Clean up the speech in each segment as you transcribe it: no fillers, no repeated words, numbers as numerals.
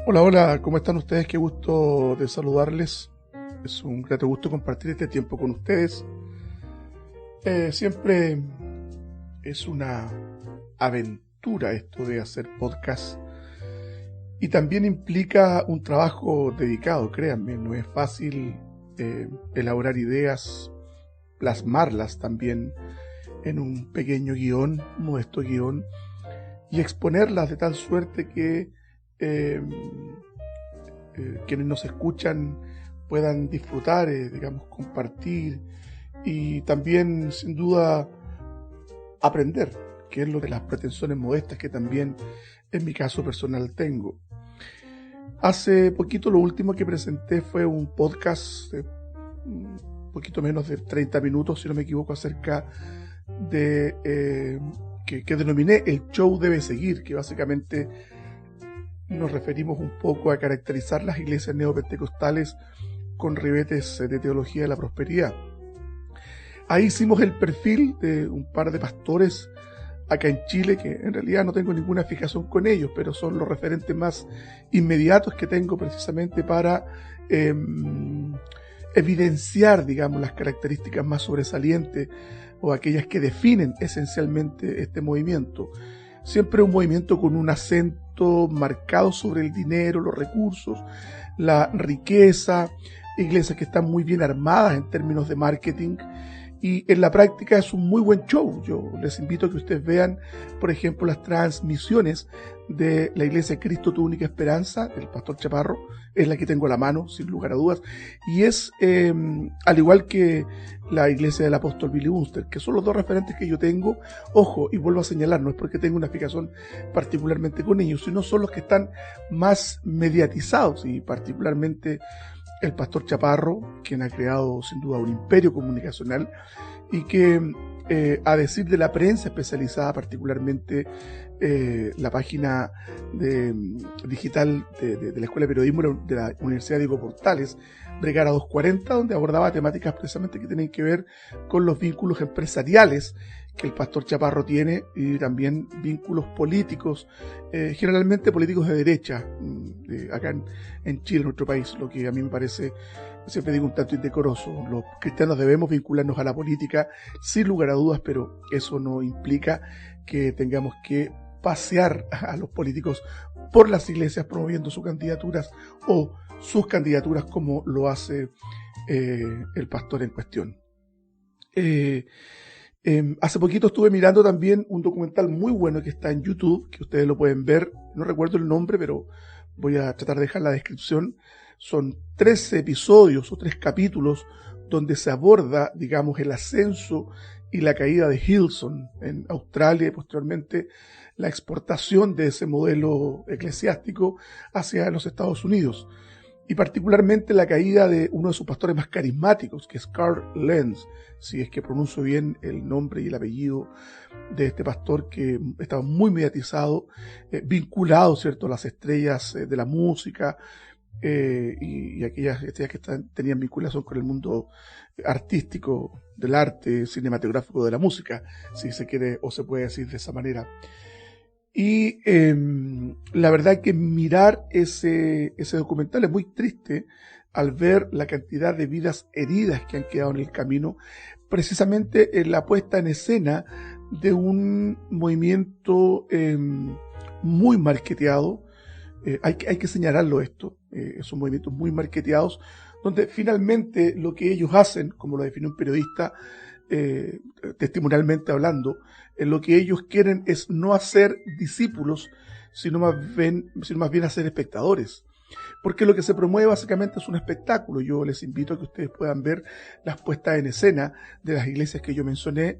Hola, hola, ¿cómo están ustedes? Qué gusto de saludarles. Es un grato gusto compartir este tiempo con ustedes. Siempre es una aventura esto de hacer podcast y también implica un trabajo dedicado, créanme, no es fácil elaborar ideas, plasmarlas también en un pequeño guión, modesto guión, y exponerlas de tal suerte que quienes nos escuchan puedan disfrutar, compartir y también, sin duda, aprender, que es lo de las pretensiones modestas que también en mi caso personal tengo. Hace poquito lo último que presenté fue un podcast de un poquito menos de 30 minutos, si no me equivoco, acerca de que denominé El Show Debe Seguir, que básicamente nos referimos un poco a caracterizar las iglesias neopentecostales con ribetes de teología de la prosperidad. Ahí hicimos el perfil de un par de pastores acá en Chile, que en realidad no tengo ninguna fijación con ellos, pero son los referentes más inmediatos que tengo precisamente para evidenciar, digamos, las características más sobresalientes o aquellas que definen esencialmente este movimiento. Siempre un movimiento con un acento marcado sobre el dinero, los recursos, la riqueza, iglesias que están muy bien armadas en términos de marketing y en la práctica es un muy buen show. Yo les invito a que ustedes vean, por ejemplo, las transmisiones de la Iglesia Cristo Tu Única Esperanza, del pastor Chaparro, es la que tengo a la mano, sin lugar a dudas, y es, al igual que la Iglesia del Apóstol Billy Bunster, que son los dos referentes que yo tengo. Ojo, y vuelvo a señalar, no es porque tengo una fijación particularmente con ellos, sino son los que están más mediatizados, y particularmente el pastor Chaparro, quien ha creado sin duda un imperio comunicacional y que, a decir de la prensa especializada, particularmente la página digital de la Escuela de Periodismo de la Universidad Diego Portales, Bregara 240, donde abordaba temáticas precisamente que tienen que ver con los vínculos empresariales que el pastor Chaparro tiene y también vínculos políticos, generalmente políticos de derecha, acá en Chile, en nuestro país, lo que a mí me parece, siempre digo, un tanto indecoroso. Los cristianos debemos vincularnos a la política sin lugar a dudas, pero eso no implica que tengamos que pasear a los políticos por las iglesias promoviendo sus candidaturas o sus candidaturas como lo hace el pastor en cuestión. Hace poquito estuve mirando también un documental muy bueno que está en YouTube, que ustedes lo pueden ver, no recuerdo el nombre, pero voy a tratar de dejar la descripción. Son 13 episodios o 3 capítulos donde se aborda, digamos, el ascenso y la caída de Hillsong en Australia y posteriormente la exportación de ese modelo eclesiástico hacia los Estados Unidos. Y particularmente la caída de uno de sus pastores más carismáticos, que es Carl Lenz, si es que pronuncio bien el nombre y el apellido de este pastor que estaba muy mediatizado, vinculado, ¿cierto?, a las estrellas de la música y aquellas estrellas que tenían vinculación con el mundo artístico, del arte, cinematográfico, de la música, si se quiere o se puede decir de esa manera. Y la verdad que mirar ese documental es muy triste al ver la cantidad de vidas heridas que han quedado en el camino, precisamente en la puesta en escena de un movimiento muy marketeado. Hay que señalarlo esto, son movimientos muy marketeados, donde finalmente lo que ellos hacen, como lo define un periodista, testimonialmente hablando, lo que ellos quieren es no hacer discípulos, sino más bien hacer espectadores. Porque lo que se promueve básicamente es un espectáculo. Yo les invito a que ustedes puedan ver las puestas en escena de las iglesias que yo mencioné,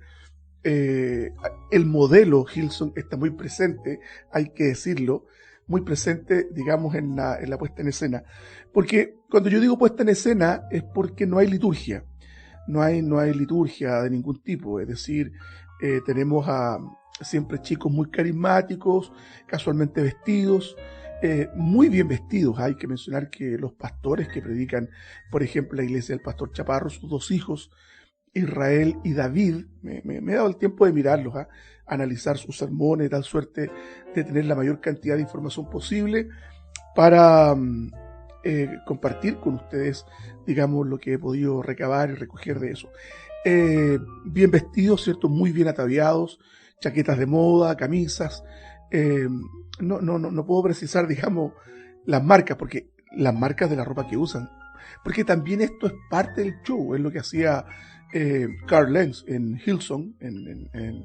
el modelo Hillsong está muy presente, hay que decirlo, muy presente, digamos, en la puesta en escena. Porque cuando yo digo puesta en escena es porque no hay liturgia. No hay liturgia de ningún tipo. Es decir, tenemos a siempre chicos muy carismáticos, casualmente vestidos, muy bien vestidos. Hay que mencionar que los pastores que predican, por ejemplo, la iglesia del pastor Chaparro, sus dos hijos, Israel y David, me he dado el tiempo de mirarlos, analizar sus sermones, de tal suerte de tener la mayor cantidad de información posible para compartir con ustedes, digamos, lo que he podido recabar y recoger de eso. Bien vestidos, ¿cierto? Muy bien ataviados, chaquetas de moda, camisas. No puedo precisar, digamos, las marcas, porque las marcas de la ropa que usan, porque también esto es parte del show, es lo que hacía Carl Lenz en Hillsong, en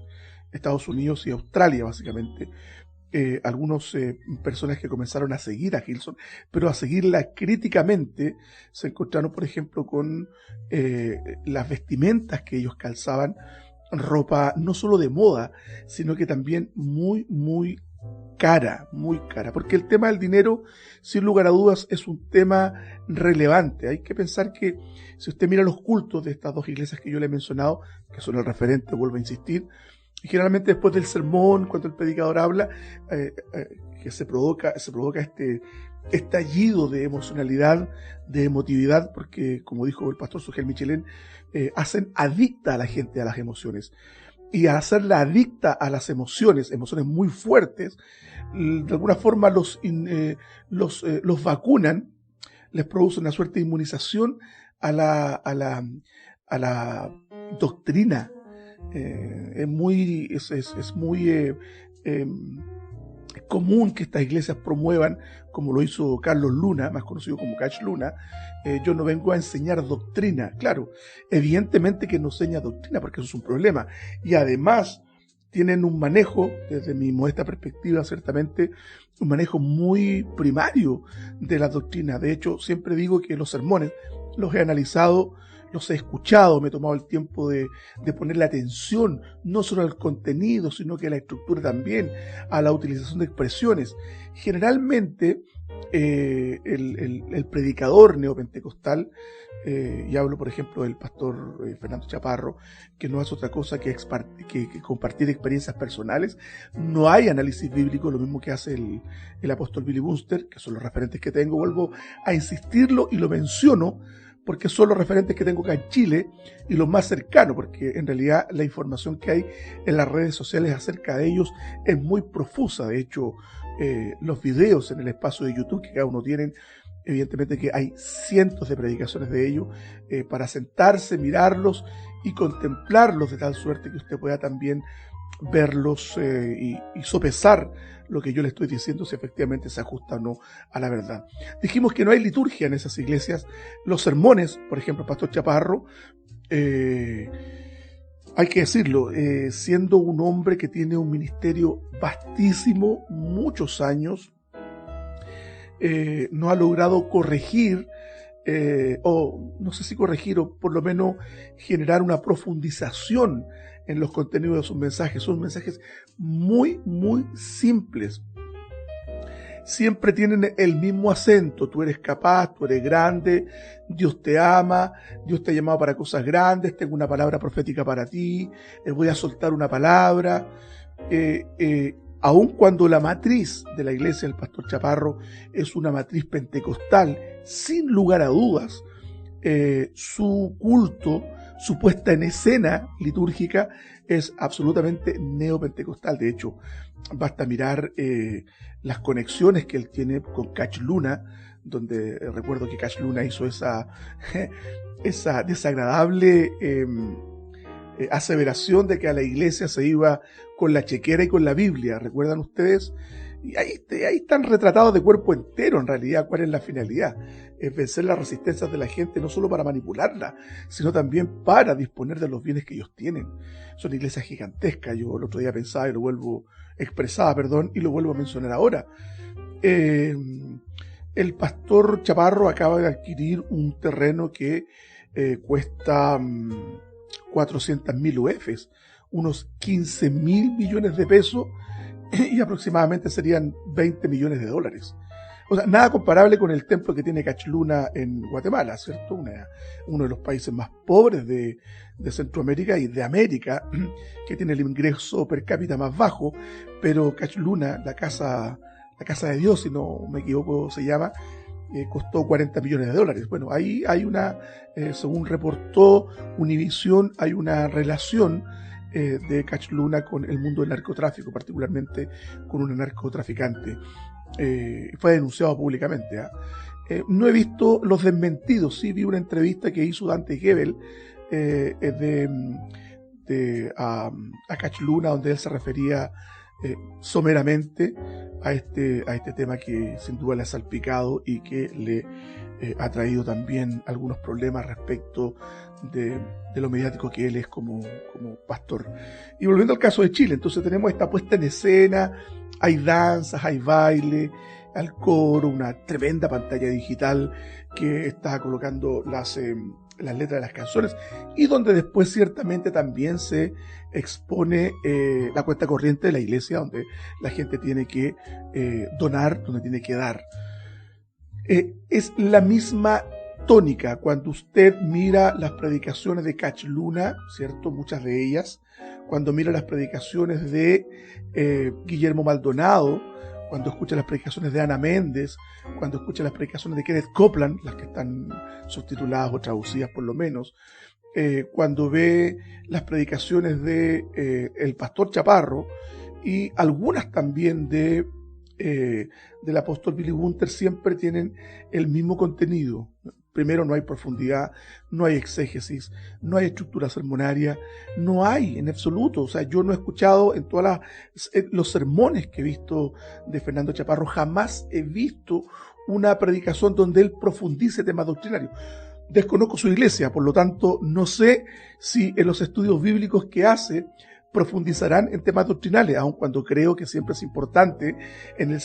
Estados Unidos y Australia, básicamente. Algunos personas que comenzaron a seguir a Hillsong, pero a seguirla críticamente, se encontraron, por ejemplo, con las vestimentas que ellos calzaban, ropa no solo de moda, sino que también muy, muy cara, porque el tema del dinero, sin lugar a dudas, es un tema relevante. Hay que pensar que si usted mira los cultos de estas dos iglesias que yo le he mencionado, que son el referente, vuelvo a insistir, y generalmente después del sermón, cuando el predicador habla, que se provoca este estallido de emocionalidad, de emotividad, porque como dijo el pastor Sugel Michelén, hacen adicta a la gente a las emociones. Y a hacerla adicta a las emociones muy fuertes, de alguna forma los vacunan, les producen una suerte de inmunización a la doctrina. Es muy común que estas iglesias promuevan, como lo hizo Carlos Luna, más conocido como Cash Luna. Yo no vengo a enseñar doctrina. Claro, evidentemente que no enseña doctrina, porque eso es un problema. Y además tienen un manejo, desde mi modesta perspectiva, ciertamente, un manejo muy primario de la doctrina. De hecho, siempre digo que los sermones los he analizado, los he escuchado, me he tomado el tiempo de ponerle atención, no solo al contenido, sino que a la estructura también, a la utilización de expresiones. Generalmente, el predicador neopentecostal, y hablo por ejemplo del pastor Fernando Chaparro, que no hace otra cosa que compartir experiencias personales. No hay análisis bíblico, lo mismo que hace el apóstol Billy Bunster, que son los referentes que tengo. Vuelvo a insistirlo y lo menciono porque son los referentes que tengo acá en Chile y los más cercanos, porque en realidad la información que hay en las redes sociales acerca de ellos es muy profusa. De hecho, los videos en el espacio de YouTube que cada uno tienen, evidentemente que hay cientos de predicaciones de ellos, para sentarse, mirarlos y contemplarlos de tal suerte que usted pueda también verlos y sopesar lo que yo le estoy diciendo, si efectivamente se ajusta o no a la verdad. Dijimos que no hay liturgia en esas iglesias. Los sermones, por ejemplo, el pastor Chaparro, hay que decirlo, siendo un hombre que tiene un ministerio vastísimo, muchos años, no ha logrado corregir, o no sé si corregir, o por lo menos generar una profundización en los contenidos de sus mensajes. Son mensajes muy, muy simples. Siempre tienen el mismo acento: tú eres capaz, tú eres grande, Dios te ama, Dios te ha llamado para cosas grandes, tengo una palabra profética para ti, voy a soltar una palabra. Aun cuando la matriz de la iglesia del pastor Chaparro es una matriz pentecostal, sin lugar a dudas, su culto, su puesta en escena litúrgica es absolutamente neopentecostal. De hecho, basta mirar las conexiones que él tiene con Cash Luna, donde recuerdo que Cash Luna hizo esa desagradable aseveración de que a la iglesia se iba con la chequera y con la Biblia. ¿Recuerdan ustedes? Y ahí están retratados de cuerpo entero, en realidad, cuál es la finalidad. Es vencer las resistencias de la gente, no solo para manipularla, sino también para disponer de los bienes que ellos tienen. Son iglesias gigantescas. Yo el otro día pensaba y lo vuelvo y lo vuelvo a mencionar ahora. El pastor Chaparro acaba de adquirir un terreno que cuesta 400.000 UFs, unos 15.000 millones de pesos y aproximadamente serían 20 millones de dólares. O sea, nada comparable con el templo que tiene Cachluna en Guatemala, ¿cierto? Uno de los países más pobres de Centroamérica y de América, que tiene el ingreso per cápita más bajo, pero Cachluna, la casa de Dios, si no me equivoco se llama, costó 40 millones de dólares. Bueno, ahí hay según reportó Univision, hay una relación de Cachluna con el mundo del narcotráfico, particularmente con una narcotraficante. Fue denunciado públicamente. No he visto los desmentidos, sí vi una entrevista que hizo Dante Gebel a Cachluna, donde él se refería someramente a este tema que sin duda le ha salpicado y que le ha traído también algunos problemas respecto de lo mediático que él es como pastor. Y volviendo al caso de Chile, entonces tenemos esta puesta en escena, hay danzas, hay baile, al coro, una tremenda pantalla digital que está colocando las letras de las canciones y donde después ciertamente también se expone la cuenta corriente de la iglesia, donde la gente tiene que donar, donde tiene que dar. Es la misma tónica cuando usted mira las predicaciones de Cachluna, ¿cierto? Muchas de ellas, cuando mira las predicaciones de Guillermo Maldonado, cuando escucha las predicaciones de Ana Méndez, cuando escucha las predicaciones de Kenneth Copeland, las que están subtituladas o traducidas por lo menos, cuando ve las predicaciones de el pastor Chaparro y algunas también del apóstol Billy Gunter, siempre tienen el mismo contenido. Primero, no hay profundidad, no hay exégesis, no hay estructura sermonaria, no hay en absoluto. O sea, yo no he escuchado en todos los sermones que he visto de Fernando Chaparro, jamás he visto una predicación donde él profundice temas doctrinarios. Desconozco su iglesia, por lo tanto, no sé si en los estudios bíblicos que hace profundizarán en temas doctrinales, aun cuando creo que siempre es importante en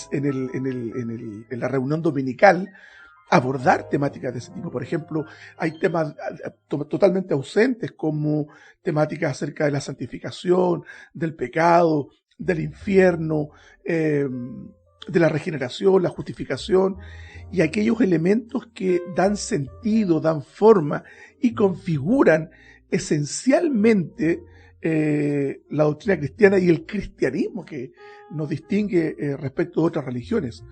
la reunión dominical abordar temáticas de ese tipo. Por ejemplo, hay temas totalmente ausentes como temáticas acerca de la santificación, del pecado, del infierno, de la regeneración, la justificación y aquellos elementos que dan sentido, dan forma y configuran esencialmente la doctrina cristiana y el cristianismo que nos distingue respecto de otras religiones.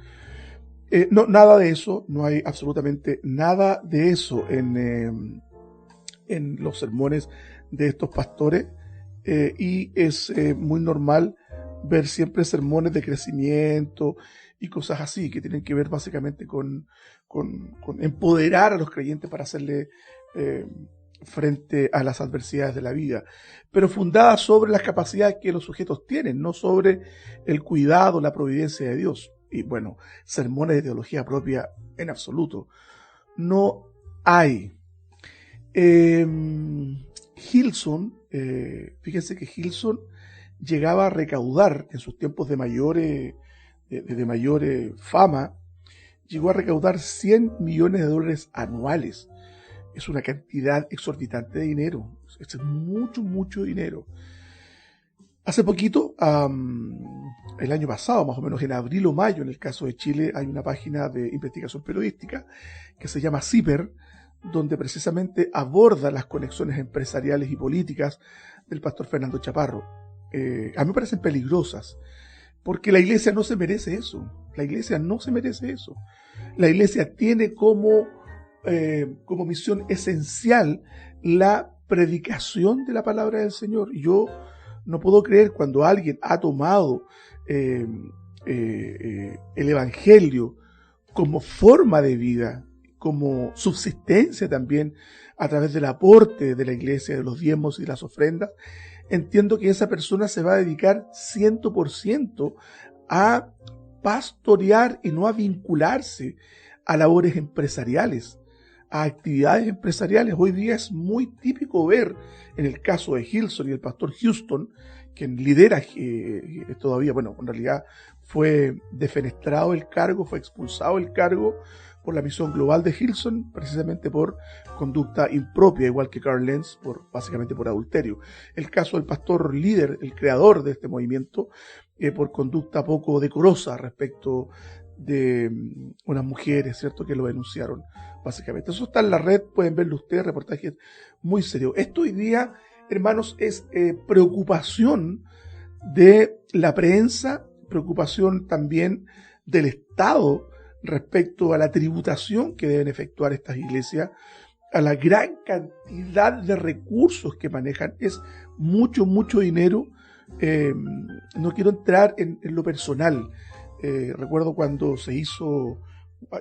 No, nada de eso, no hay absolutamente nada de eso en los sermones de estos pastores y es muy normal ver siempre sermones de crecimiento y cosas así que tienen que ver básicamente con empoderar a los creyentes para hacerle frente a las adversidades de la vida, pero fundadas sobre las capacidades que los sujetos tienen, no sobre el cuidado, la providencia de Dios. Y bueno, sermones de teología propia en absoluto no hay. Hilson, fíjense que Hilson llegaba a recaudar en sus tiempos de mayor fama, llegó a recaudar $100 millones anuales. Es una cantidad exorbitante de dinero, es mucho, mucho dinero. Hace poquito, el año pasado, más o menos en abril o mayo, en el caso de Chile, hay una página de investigación periodística que se llama CIPER, donde precisamente aborda las conexiones empresariales y políticas del pastor Fernando Chaparro. A mí me parecen peligrosas, porque la iglesia no se merece eso. La iglesia no se merece eso. La iglesia tiene como misión esencial la predicación de la palabra del Señor. Y yo no puedo creer cuando alguien ha tomado el evangelio como forma de vida, como subsistencia también a través del aporte de la iglesia, de los diezmos y las ofrendas, entiendo que esa persona se va a dedicar 100% a pastorear y no a vincularse a labores empresariales, a actividades empresariales. Hoy día es muy típico ver, en el caso de Hilson y el pastor Houston, quien lidera todavía, bueno, en realidad fue defenestrado el cargo, fue expulsado el cargo por la misión global de Hillsong, precisamente por conducta impropia, igual que Carl Lenz, básicamente por adulterio. El caso del pastor líder, el creador de este movimiento, por conducta poco decorosa respecto de unas mujeres, ¿cierto?, que lo denunciaron, básicamente. Eso está en la red, pueden verlo ustedes, reportajes muy serios. Esto hoy día, hermanos, es preocupación de la prensa, preocupación también del Estado respecto a la tributación que deben efectuar estas iglesias, a la gran cantidad de recursos que manejan. Es mucho, mucho dinero. No quiero entrar en lo personal. Recuerdo cuando hubo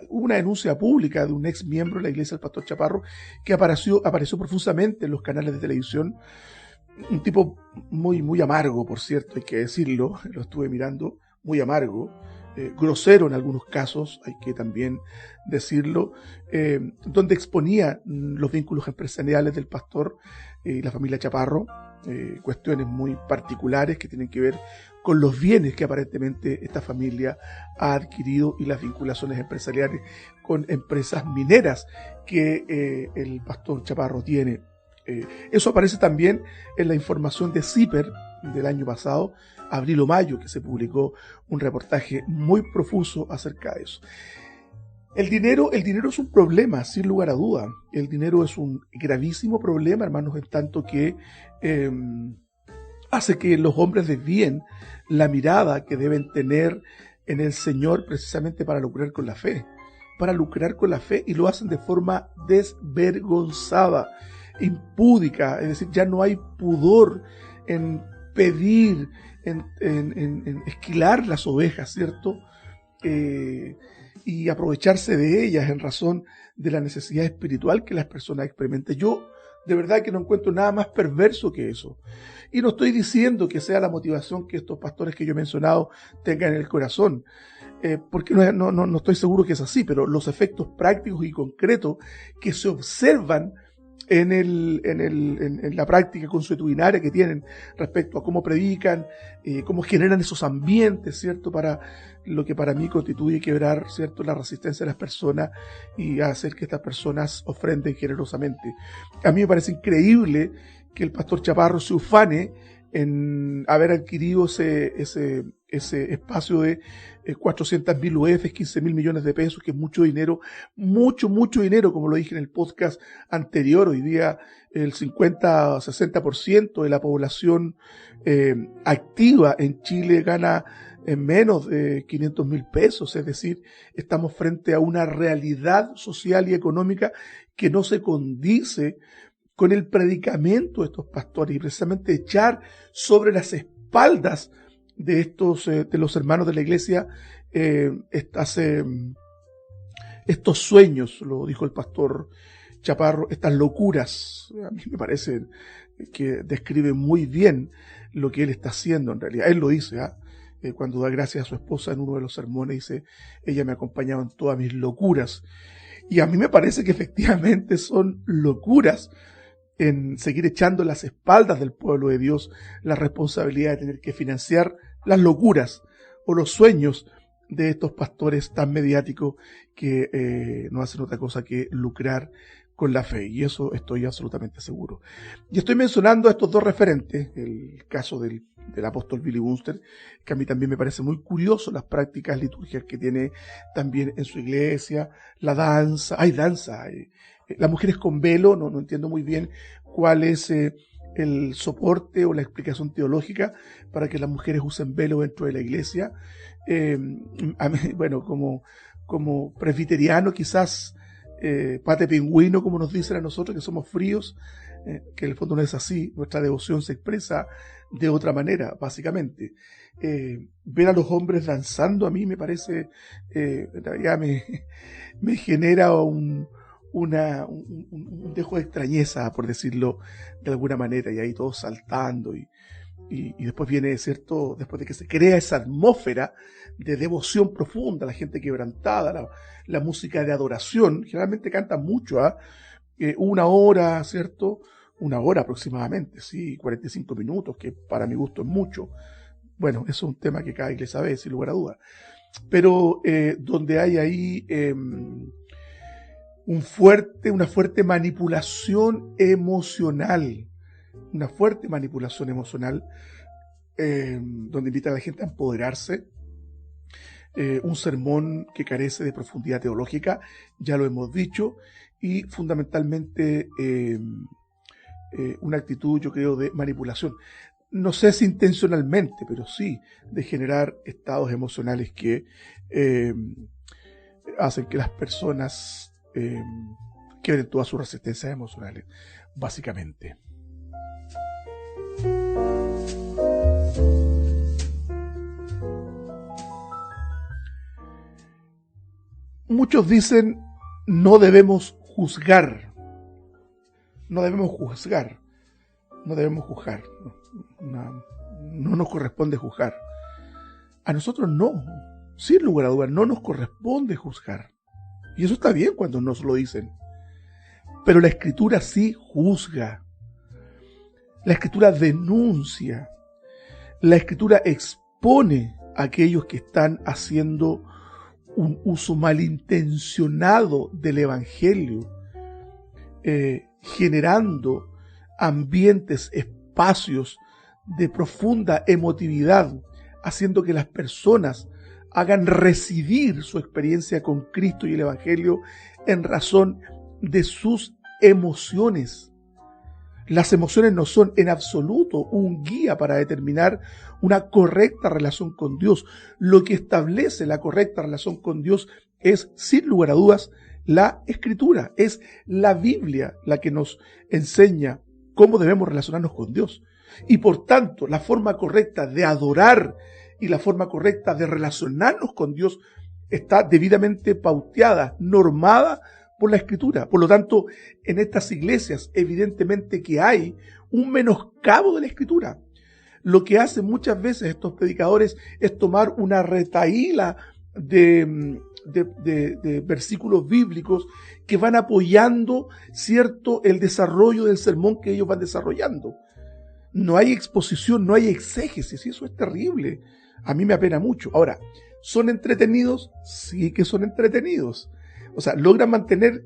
una denuncia pública de un ex miembro de la iglesia, el pastor Chaparro, que apareció profusamente en los canales de televisión. Un tipo muy, muy amargo, por cierto, hay que decirlo, lo estuve mirando, muy amargo, grosero en algunos casos, hay que también decirlo, donde exponía los vínculos empresariales del pastor y la familia Chaparro, cuestiones muy particulares que tienen que ver con los bienes que aparentemente esta familia ha adquirido y las vinculaciones empresariales con empresas mineras que el pastor Chaparro tiene. Eso aparece también en la información de CIPER del año pasado, abril o mayo, que se publicó un reportaje muy profuso acerca de eso. El dinero es un problema, sin lugar a duda. El dinero es un gravísimo problema, hermanos, en tanto que hace que los hombres desvíen la mirada que deben tener en el Señor precisamente para lucrar con la fe. Y lo hacen de forma desvergonzada, impúdica, es decir, ya no hay pudor en pedir, en esquilar las ovejas, ¿cierto? Y aprovecharse de ellas en razón de la necesidad espiritual que las personas experimentan. Yo de verdad que no encuentro nada más perverso que eso. Y no estoy diciendo que sea la motivación que estos pastores que yo he mencionado tengan en el corazón, porque no estoy seguro que es así, pero los efectos prácticos y concretos que se observan en la práctica consuetudinaria que tienen respecto a cómo predican, cómo generan esos ambientes, ¿cierto?, para lo que para mí constituye quebrar, ¿cierto?, la resistencia de las personas y hacer que estas personas ofrenden generosamente. A mí me parece increíble que el pastor Chaparro se ufane en haber adquirido ese espacio de 400.000 UF, 15.000 millones de pesos, que es mucho dinero, mucho dinero, como lo dije en el podcast anterior. Hoy día el 50-60% de la población activa en Chile gana en menos de 500.000 pesos, es decir, estamos frente a una realidad social y económica que no se condice con el predicamento de estos pastores, y precisamente echar sobre las espaldas de de los hermanos de la iglesia, estos sueños, lo dijo el pastor Chaparro, estas locuras. A mí me parece que describe muy bien lo que él está haciendo en realidad. Él lo dice, cuando da gracias a su esposa en uno de los sermones, dice: ella me acompañaba en todas mis locuras. Y a mí me parece que efectivamente son locuras en seguir echando las espaldas del pueblo de Dios la responsabilidad de tener que financiar las locuras o los sueños de estos pastores tan mediáticos que no hacen otra cosa que lucrar con la fe, y eso estoy absolutamente seguro. Y estoy mencionando a estos dos referentes, el caso del apóstol Billy Wunster, que a mí también me parece muy curioso las prácticas litúrgicas que tiene también en su iglesia, la danza, hay las mujeres con velo, no entiendo muy bien cuál es el soporte o la explicación teológica para que las mujeres usen velo dentro de la iglesia. A mí, bueno, como presbiteriano, quizás pate pingüino, como nos dicen a nosotros, que somos fríos, que en el fondo no es así. Nuestra devoción se expresa de otra manera, básicamente. Ver a los hombres danzando a mí me parece, en realidad me genera un dejo de extrañeza, por decirlo de alguna manera, y ahí todos saltando y después viene, ¿cierto?, después de que se crea esa atmósfera de devoción profunda, la gente quebrantada, la música de adoración, generalmente canta mucho, 1 hora, ¿cierto?, una hora aproximadamente, sí, 45 minutos, que para mi gusto es mucho. Bueno, eso es un tema que cada iglesia ve, sin lugar a dudas. Pero donde hay ahí una fuerte manipulación emocional, donde invita a la gente a empoderarse, un sermón que carece de profundidad teológica, ya lo hemos dicho, y fundamentalmente una actitud, yo creo, de manipulación. No sé si intencionalmente, pero sí de generar estados emocionales que hacen que las personas quiebren todas sus resistencias emocionales, básicamente. Muchos dicen, no debemos juzgar. No debemos juzgar. No nos corresponde juzgar. A nosotros no. Sin lugar a dudas, no nos corresponde juzgar. Y eso está bien cuando nos lo dicen. Pero la Escritura sí juzga. La Escritura denuncia. La Escritura expone a aquellos que están haciendo un uso malintencionado del Evangelio, generando ambientes, espacios de profunda emotividad, haciendo que las personas hagan residir su experiencia con Cristo y el Evangelio en razón de sus emociones. Las emociones no son en absoluto un guía para determinar una correcta relación con Dios. Lo que establece la correcta relación con Dios es, sin lugar a dudas, la Escritura. Es la Biblia la que nos enseña cómo debemos relacionarnos con Dios. Y por tanto, la forma correcta de adorar y la forma correcta de relacionarnos con Dios está debidamente pauteada, normada por la Escritura. Por lo tanto, en estas iglesias, evidentemente que hay un menoscabo de la Escritura. Lo que hacen muchas veces estos predicadores es tomar una retahíla de versículos bíblicos que van apoyando, ¿cierto?, el desarrollo del sermón que ellos van desarrollando. No hay exposición, no hay exégesis, y eso es terrible. A mí me apena mucho. Ahora, ¿son entretenidos? Sí que son entretenidos. O sea, ¿logran mantener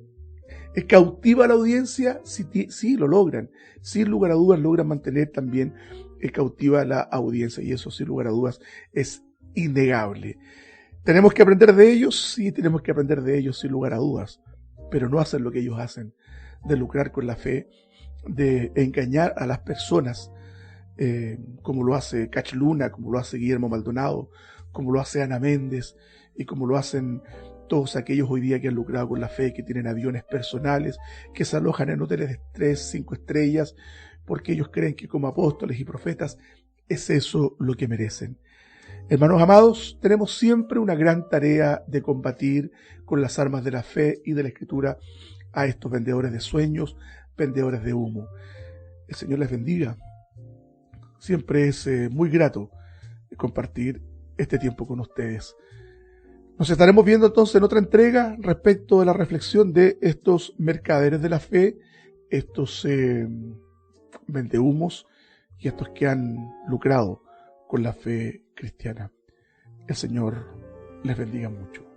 cautiva a la audiencia? Sí, lo logran. Sin lugar a dudas, logran mantener también cautiva a la audiencia. Y eso, sin lugar a dudas, es innegable. ¿Tenemos que aprender de ellos? Sí, tenemos que aprender de ellos, sin lugar a dudas. Pero no hacer lo que ellos hacen, de lucrar con la fe, de engañar a las personas, como lo hace Cach Luna, como lo hace Guillermo Maldonado, como lo hace Ana Méndez y como lo hacen todos aquellos hoy día que han lucrado con la fe, que tienen aviones personales, que se alojan en hoteles de 3, 5 estrellas, porque ellos creen que como apóstoles y profetas es eso lo que merecen. Hermanos amados, tenemos siempre una gran tarea de combatir con las armas de la fe y de la Escritura a estos vendedores de sueños, vendedores de humo. El Señor les bendiga. Siempre es muy grato compartir este tiempo con ustedes. Nos estaremos viendo entonces en otra entrega respecto de la reflexión de estos mercaderes de la fe, estos vendehumos y estos que han lucrado con la fe cristiana. El Señor les bendiga mucho.